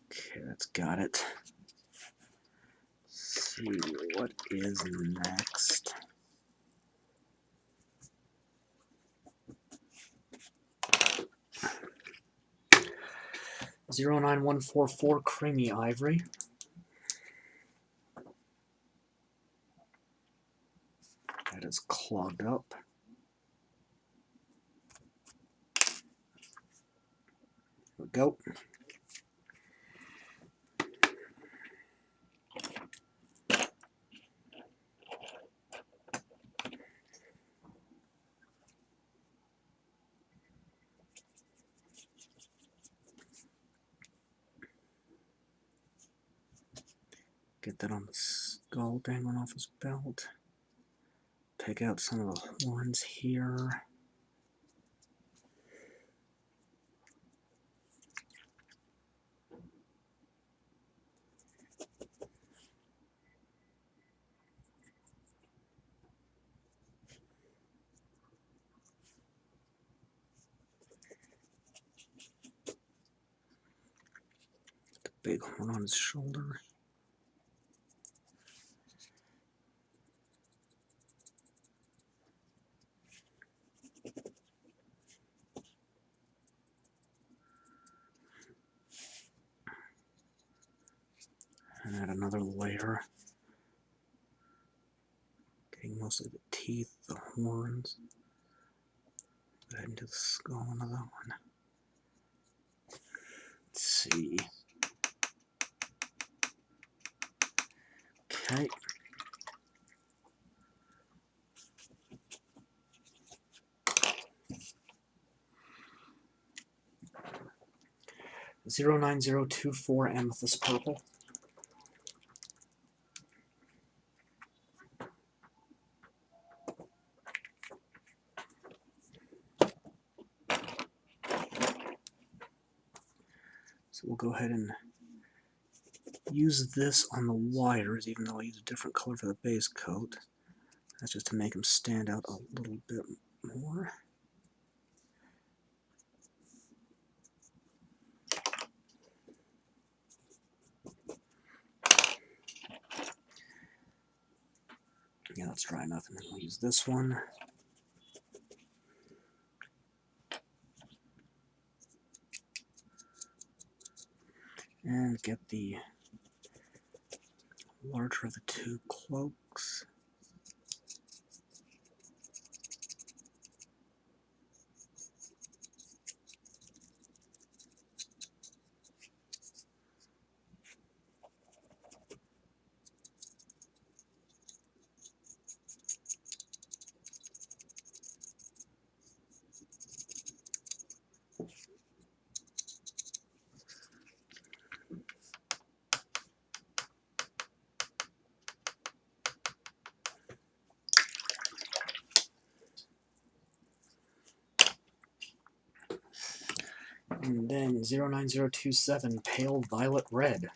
Okay, that's got it. Let's see what is next. Zero 9144 Creamy Ivory. That is clogged up. There we go. Get that on the skull dangling off his belt. Take out some of the horns here. The big horn on his shoulder. And add another layer. Getting mostly the teeth, the horns. Add into the skull, another one. Let's see. Okay. 09024 Amethyst Purple. So we'll go ahead and use this on the wires, even though I use a different color for the base coat. That's just to make them stand out a little bit That's dry enough, and then we'll use this one. And get the larger of the two cloaks. And then 09027 Pale Violet Red.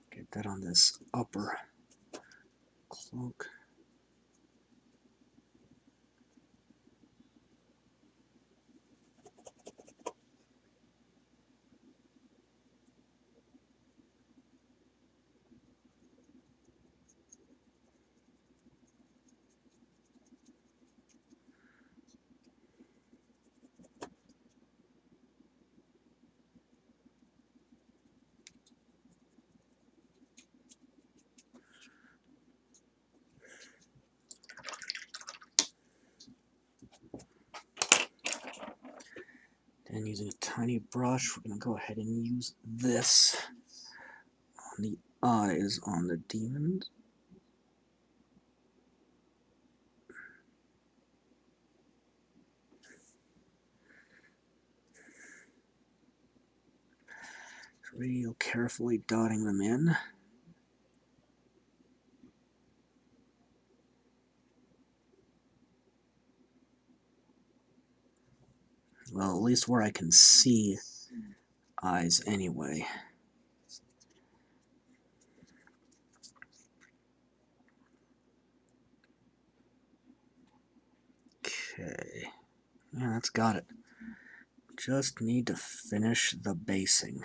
Get that on this upper cloak. And using a tiny brush, we're going to go ahead and use this on the eyes on the demons. Real carefully dotting them in. Well, at least where I can see eyes anyway. Okay. Yeah, that's got it. Just need to finish the basing.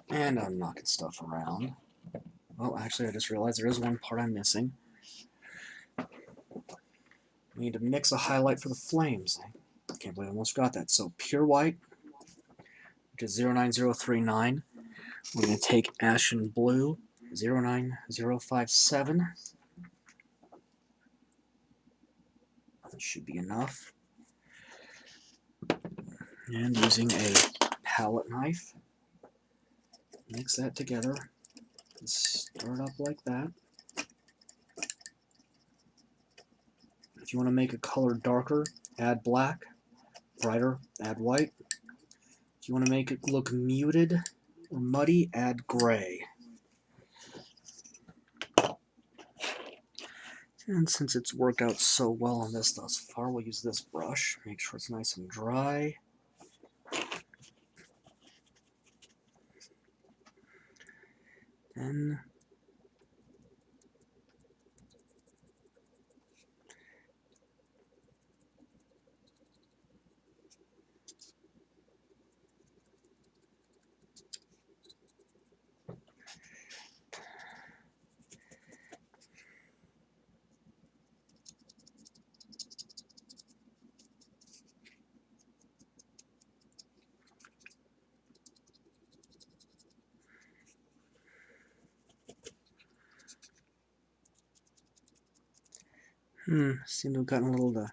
And I'm knocking stuff around. Oh, actually, I just realized there is one part I'm missing. We need to mix a highlight for the flames. I can't believe I almost forgot that. So pure white, which is 09039. We're going to take Ashen blue, 09057. That should be enough. And using a palette knife, mix that together. Start up like that. If you want to make a color darker, add black. Brighter, add white. If you want to make it look muted or muddy, add gray. And since it's worked out so well on this thus far, we'll use this brush. Make sure it's nice and dry. Then seem to have gotten a little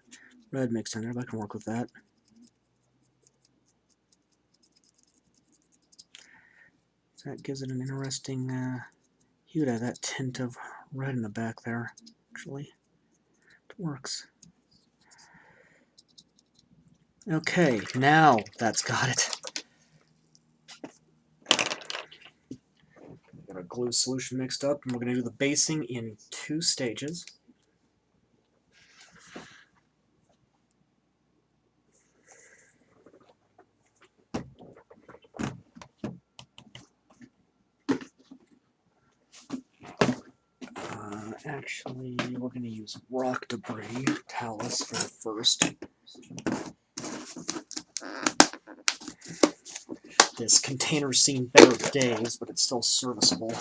red mixed in there, but I can work with that. That gives it an interesting hue to that tint of red in the back there, actually. Works. Okay, now that's got it. Got our glue solution mixed up, and we're going to do the basing in 2 stages. Actually, we're going to use rock debris talus for the first. This container's seen better days, but it's still serviceable.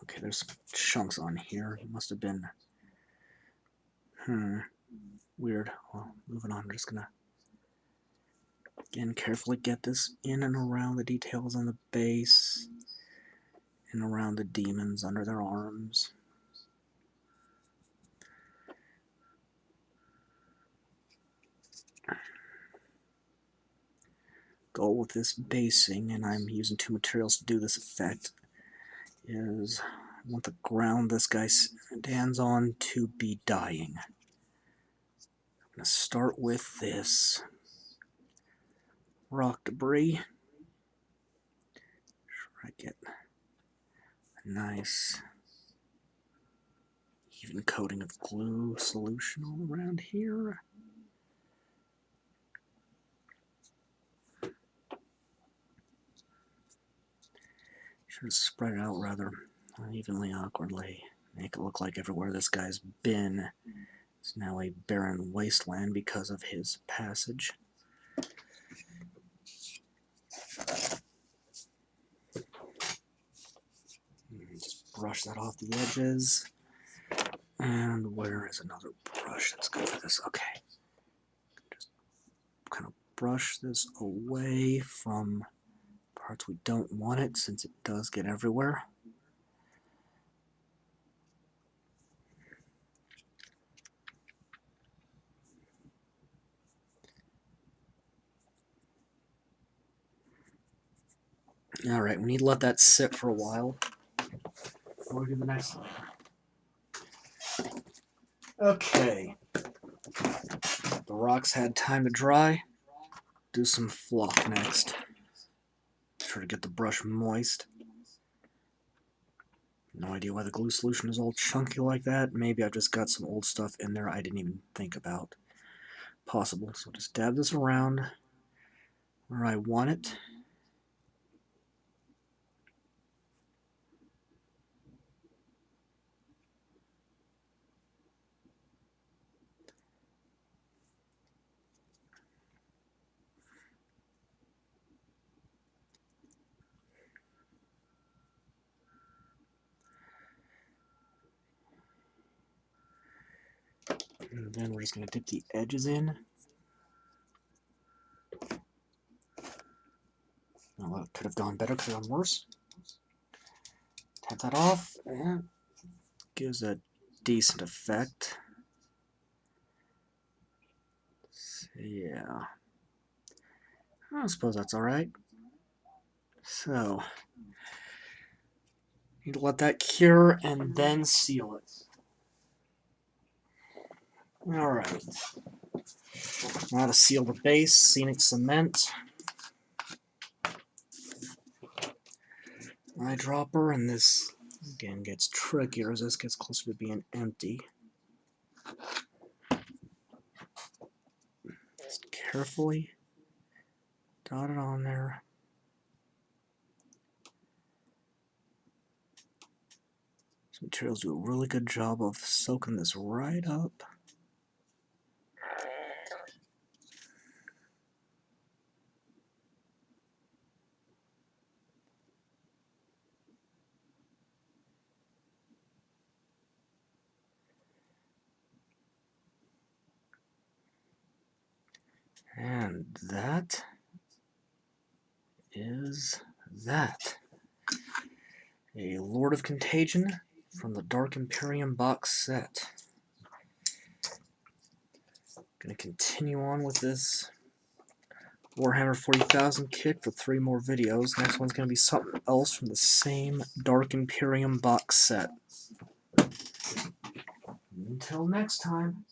Okay, there's chunks on here. It must have been... weird. Well, moving on. I'm just gonna, again, carefully get this in and around the details on the base, and around the demons under their arms. Goal with this basing, and I'm using 2 materials to do this effect, is I want the ground this guy stands on to be dying. I'm going to start with this rock debris. Sure I get a nice even coating of glue solution all around here. Should spread it out rather unevenly, awkwardly. Make it look like everywhere this guy's been is now a barren wasteland because of his passage. Just brush that off the edges. And where is another brush that's good for this? Okay. Just kind of brush this away from parts we don't want it, since it does get everywhere. Alright, we need to let that sit for a while before we do the next one. Okay. The rocks had time to dry. Do some fluff next. Sure to get the brush moist. No idea why the glue solution is all chunky like that. Maybe I've just got some old stuff in there I didn't even think about. Possible. So just dab this around where I want it. And then we're just going to dip the edges in. Well, it could have gone better, could have gone worse. Tap that off, and gives a decent effect. So, yeah. I suppose that's alright. So, need to let that cure and then seal it. Alright. Now to seal the base, scenic cement. Eyedropper, and this again gets trickier as this gets closer to being empty. Just carefully dot it on there. These materials do a really good job of soaking this right up. And that is that. A Lord of Contagion from the Dark Imperium box set. Gonna continue on with this Warhammer 40,000 kit for 3 more videos. Next one's gonna be something else from the same Dark Imperium box set. Until next time.